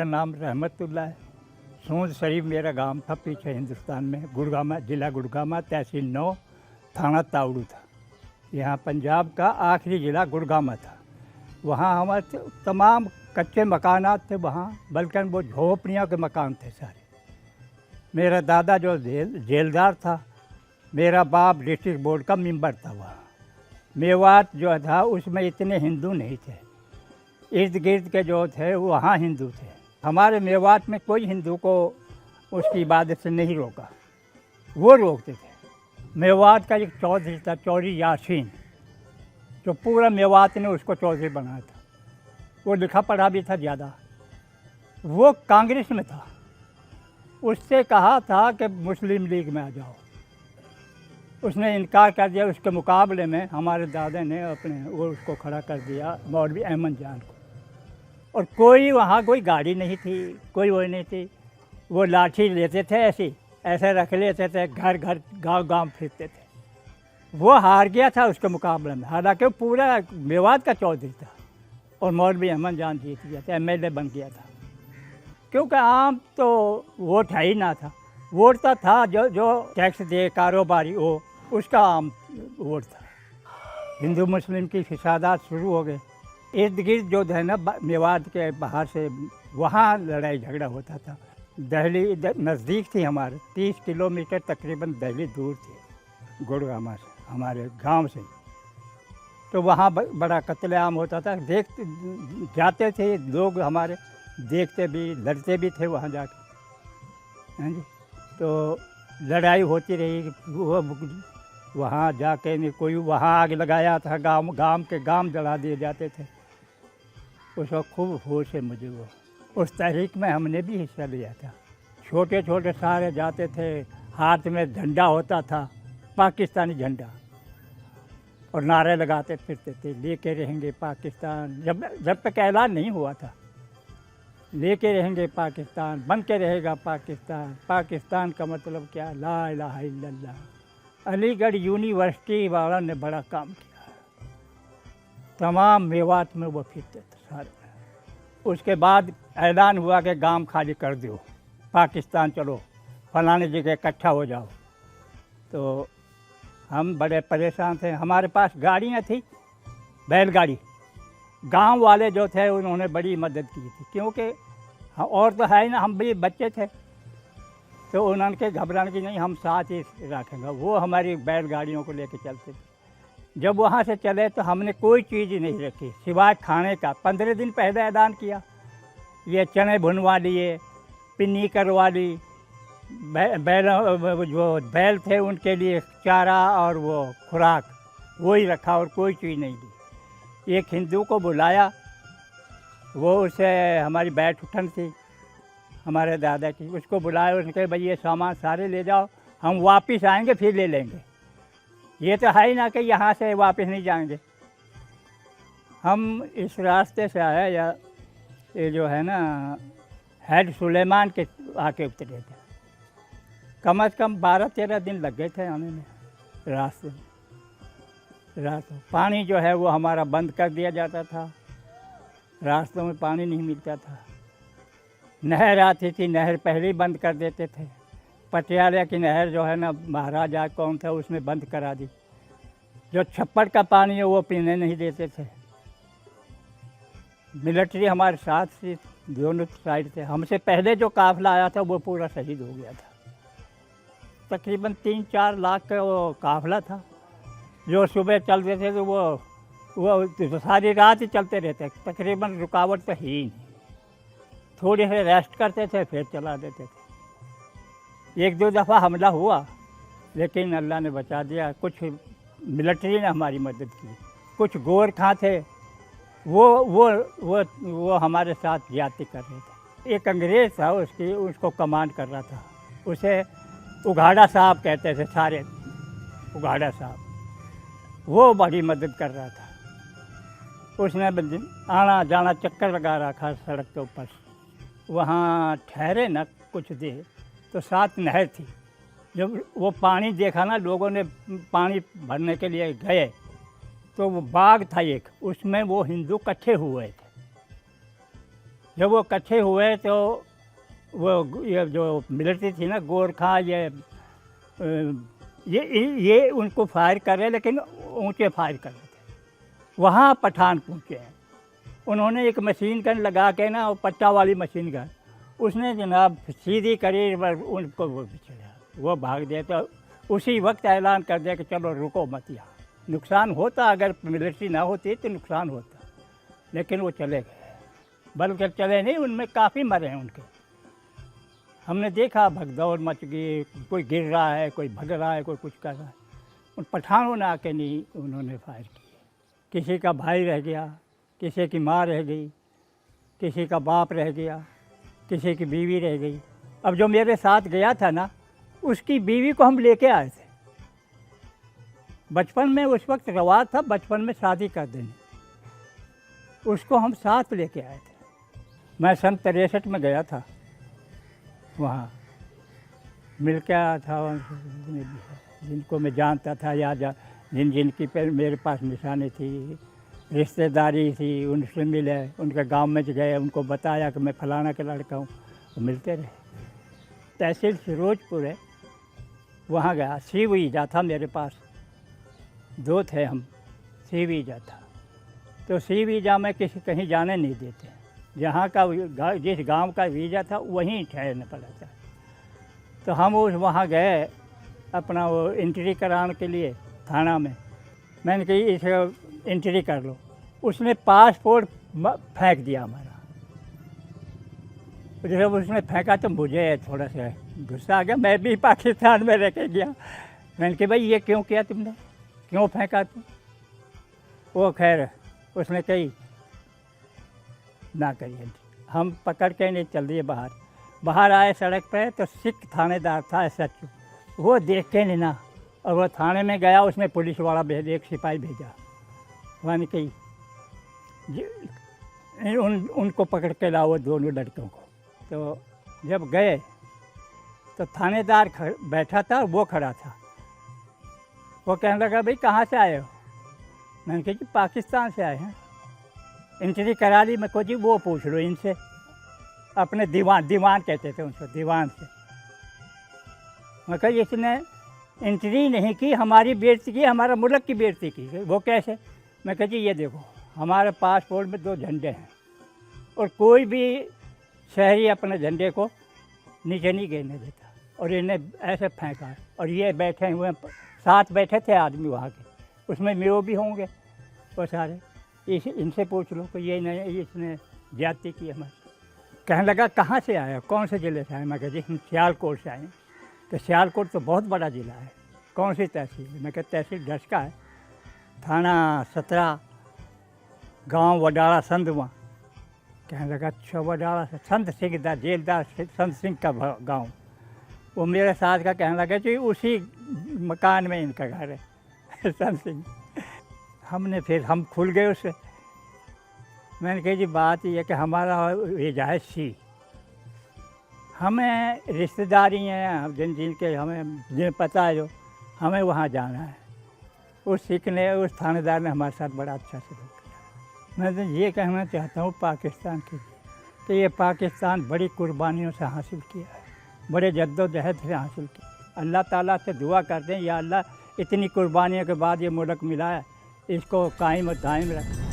मेरा नाम रहमतुल्लाह है। सूंद शरीफ मेरा गांव था पीछे हिंदुस्तान में, गुड़गामा जिला गुड़गामा, तहसील 9, थाना तावड़ू था। यहाँ पंजाब का आखिरी ज़िला गुड़गामा था। वहाँ हमारे तमाम कच्चे मकानात थे वहाँ, बल्कि वो झोपड़ियों के मकान थे सारे। मेरा दादा जो जेलदार था, मेरा बाप डिस्ट्रिक्ट बोर्ड का मेंबर था वहाँ। मेवात जो था उसमें इतने हिंदू नहीं थे, इर्द गिर्द के जो थे वहाँ हिंदू थे। हमारे मेवात में कोई हिंदू को उसकी इबादत से नहीं रोका, वो रोकते थे। मेवात का एक चौधरी था, चौधरी यासीन, जो पूरा मेवात ने उसको चौधरी बनाया था। वो लिखा पढ़ा भी था ज़्यादा, वो कांग्रेस में था। उससे कहा था कि मुस्लिम लीग में आ जाओ, उसने इनकार कर दिया। उसके मुकाबले में हमारे दादा ने वो उसको खड़ा कर दिया, मौलवी अहमद जान को। और कोई वहाँ कोई गाड़ी नहीं थी, कोई वो नहीं थी। वो लाठी लेते थे ऐसे रख लेते थे, घर घर गांव गांव फिरते थे। वो हार गया था उसके मुकाबले में, हालांकि वो पूरा मेवात का चौधरी था। और मौलवी अहमद जान जीत गया था, MLA बन गया था। क्योंकि आम तो वोट है ही ना था। वोट तो था जो टैक्स दे, कारोबारी हो, उसका आम वोट था। हिंदू मुस्लिम की फिसादात शुरू हो गए। इर्द गिर्द जो है ना मेवात के बाहर से, वहाँ लड़ाई झगड़ा होता था। दिल्ली नज़दीक थी हमारे, 30 किलोमीटर तकरीबन दिल्ली दूर थी गुड़गामा से, हमारे गांव से। तो वहाँ बड़ा कत्लेआम होता था। जाते थे लोग हमारे, देखते भी, लड़ते भी थे वहाँ जाके। हाँ जी, तो लड़ाई होती रही। वहाँ जाके कोई वहाँ आग लगाया था, गांव के जला दिए जाते थे। उस वक्त खूब होश है मुझे वो। उस तहरीक में हमने भी हिस्सा लिया था। छोटे छोटे सारे जाते थे, हाथ में झंडा होता था, पाकिस्तानी झंडा, और नारे लगाते फिरते थे, लेके रहेंगे पाकिस्तान। जब तक ऐलान नहीं हुआ था, लेके रहेंगे पाकिस्तान, बन के रहेगा पाकिस्तान। पाकिस्तान का मतलब क्या? ला इलाहा इल्लल्लाह। अलीगढ़ यूनिवर्सिटी वालों ने बड़ा काम किया, तमाम मेवात में वो फिरते थे सारे। उसके बाद ऐलान हुआ कि गांव खाली कर दो, पाकिस्तान चलो, फलाने जगह इकट्ठा हो जाओ। तो हम बड़े परेशान थे। हमारे पास गाड़ियाँ थी, बैलगाड़ी। गांव वाले जो थे उन्होंने बड़ी मदद की थी, क्योंकि और तो है ही ना, हम भी बच्चे थे। तो उन्होंने घबराने की नहीं, हम साथ ही रखेंगे। वो हमारी बैलगाड़ियों को लेके चलते थे। जब वहाँ से चले तो हमने कोई चीज़ नहीं रखी सिवाय खाने का। 15 दिन पहले ऐलान किया, ये चने भुनवा लिए, पिन्नी करवा ली, जो बैल थे उनके लिए चारा और वो खुराक, वही रखा, और कोई चीज़ नहीं दी। एक हिंदू को बुलाया, वो उसे हमारी बैठ उठन थी हमारे दादा की, उसको बुलाया। उसने कहा भाई ये सामान सारे ले जाओ, हम वापस आएंगे फिर ले लेंगे। ये तो है ही ना कि यहाँ से वापस नहीं जाएंगे। हम इस रास्ते से आए, या ये जो है ना हैड सुलेमान के आके उतरे थे। कम से कम 12-13 दिन लग गए थे आने में रास्ते में। पानी जो है वो हमारा बंद कर दिया जाता था, रास्तों में पानी नहीं मिलता था। नहर आती थी, नहर पहले ही बंद कर देते थे। पटियाला की नहर जो है ना, महाराजा कौन था उसने बंद करा दी। जो छप्पड़ का पानी है वो पीने नहीं देते थे। मिलिट्री हमारे साथ थी, दोनों साइड थे। हमसे पहले जो काफ़िला आया था वो पूरा शहीद हो गया था। तकरीबन 3-4 लाख का वो काफ़िला था, जो सुबह चलते थे तो वो सारी रात ही चलते रहते। तकरीबन रुकावट तो ही नहीं, थोड़ी से रेस्ट करते थे फिर चला देते थे। 1-2 दफ़ा हमला हुआ, लेकिन अल्लाह ने बचा दिया। कुछ मिलिट्री ने हमारी मदद की। कुछ गोरखा थे, वो हमारे साथ ज्यादती कर रहे थे। एक अंग्रेज़ था, उसको कमांड कर रहा था। उसे उघाड़ा साहब कहते थे, सारे उघाड़ा साहब। वो बड़ी मदद कर रहा था। उसने आना जाना चक्कर लगा रखा सड़क के ऊपर। वहाँ ठहरे ना कुछ देर, तो साथ नहर थी। जब वो पानी देखा ना, लोगों ने पानी भरने के लिए गए, तो वो बाग था एक, उसमें वो हिंदू इकट्ठे हुए थे। जब वो इकट्ठे हुए तो वो ये जो मिलिट्री थी ना, गोरखा, ये उनको फायर कर रहे, लेकिन ऊंचे फायर कर रहे थे। वहाँ पठान पहुँचे हैं, उन्होंने एक मशीन गन लगा के ना, वो पट्टा वाली मशीन गन, उसने जनाब सीधी करी, उनको वो चला, वो भाग दिया। तो उसी वक्त ऐलान कर दिया कि चलो रुको मत यहाँ। नुकसान होता, अगर मिलिट्री ना होती तो नुकसान होता, लेकिन वो चले गए। बल्कि चले नहीं, उनमें काफ़ी मरे हैं उनके। हमने देखा भगदौड़ मच गई, कोई गिर रहा है, कोई भग रहा है, कोई कुछ कर रहा है। उन पठानों ने आके नहीं उन्होंने फायर किए। किसी का भाई रह गया, किसी की माँ रह गई, किसी का बाप रह गया, किसी की बीवी रह गई। अब जो मेरे साथ गया था ना, उसकी बीवी को हम लेके आए थे। बचपन में उस वक्त रवाज था बचपन में शादी कर देने, उसको हम साथ लेके आए थे। मैं सन 63 में गया था, वहाँ मिल के आया था जिनको मैं जानता था, या जिनकी पर मेरे पास निशानी थी, रिश्तेदारी थी, उनसे मिले, उनके गांव में गए, उनको बताया कि मैं फलाना का लड़का हूँ, वो मिलते रहे। तहसील फिरोजपुर है, वहाँ गया। सी वीज़ा था मेरे पास, 2 थे हम, सी वीज़ा था। तो सी वीज़ा में किसी कहीं जाने नहीं देते, जहाँ का जिस गांव का वीज़ा था वहीं ठहरना पड़ा था। तो हम वहाँ गए अपना वो एंट्री कराने के लिए थाना में। मैंने कही इसे एंट्री कर लो, उसने पासपोर्ट फेंक दिया हमारा। जब उसने फेंका तो मुझे थोड़ा सा गुस्सा आ गया, मैं भी पाकिस्तान में रह के गया। मैंने कहा भाई ये क्यों किया तुमने, क्यों फेंका तुम? वो खैर उसने कही ना करिए। हम पकड़ के नहीं चल दिए बाहर आए सड़क पे, तो सिख थानेदार था SHO, वो देख के नहीं ना, और वो थाने में गया, उसमें पुलिस वाला एक सिपाही भेजा। मैंने कही उनको पकड़ के लाओ, दोनों लड़कों को। तो जब गए तो थानेदार बैठा था, वो खड़ा था। वो कहने लगा भाई कहाँ से आए हो? मैंने कहा जी पाकिस्तान से आए हैं। एंट्री करा ली। मैं को जी वो पूछ लो इनसे, अपने दीवान कहते थे उनको, दीवान से। मैं कहा इसने एंट्री नहीं की, हमारी बेइज्जती की, हमारा मुल्क की बेइज्जती की। वो कैसे? मैं कहा जी ये देखो, हमारे पासपोर्ट में 2 झंडे हैं, और कोई भी शहरी अपने झंडे को नीचे नहीं गिरने देता, और इन्हें ऐसे फेंका। और ये बैठे हुए 7 बैठे थे आदमी वहाँ के, उसमें मेरे भी होंगे वो सारे। इनसे पूछ लो कि ये नहीं, इसने ज्यादती की हमारे। कहने लगा कहाँ से आया, कौन से ज़िले से आए? मैं कहा जी हम सियालकोट से आए। तो सियालकोट तो बहुत बड़ा ज़िला है, कौन सी तहसील? मैं कहा तहसील ढसका है, थाना 17, गांव वडाला संधवा। कहने लगा अच्छा वडाला से, संत सिंह जेलदार संत सिंह का गांव। वो मेरे साथ का कहने लगा जी उसी मकान में इनका घर है संत सिंह। हम खुल गए उससे। मैंने कहा जी बात ये है कि हमारा वीज़ा है सी, हमें रिश्तेदारी हैं जिनके हमें जिन्हें पता है, जो हमें वहाँ जाना है। उस सिख ने, उस थानेदार ने हमारे साथ बड़ा अच्छा सलूक किया। मैं तो ये कहना चाहता हूँ पाकिस्तान के लिए कि ये पाकिस्तान बड़ी कुर्बानियों से हासिल किया है, बड़े जद्दोजहद से हासिल किया। अल्लाह ताला से दुआ करते हैं या अल्लाह इतनी कुर्बानियों के बाद ये मुल्क मिला है, इसको कायम और दायम रख।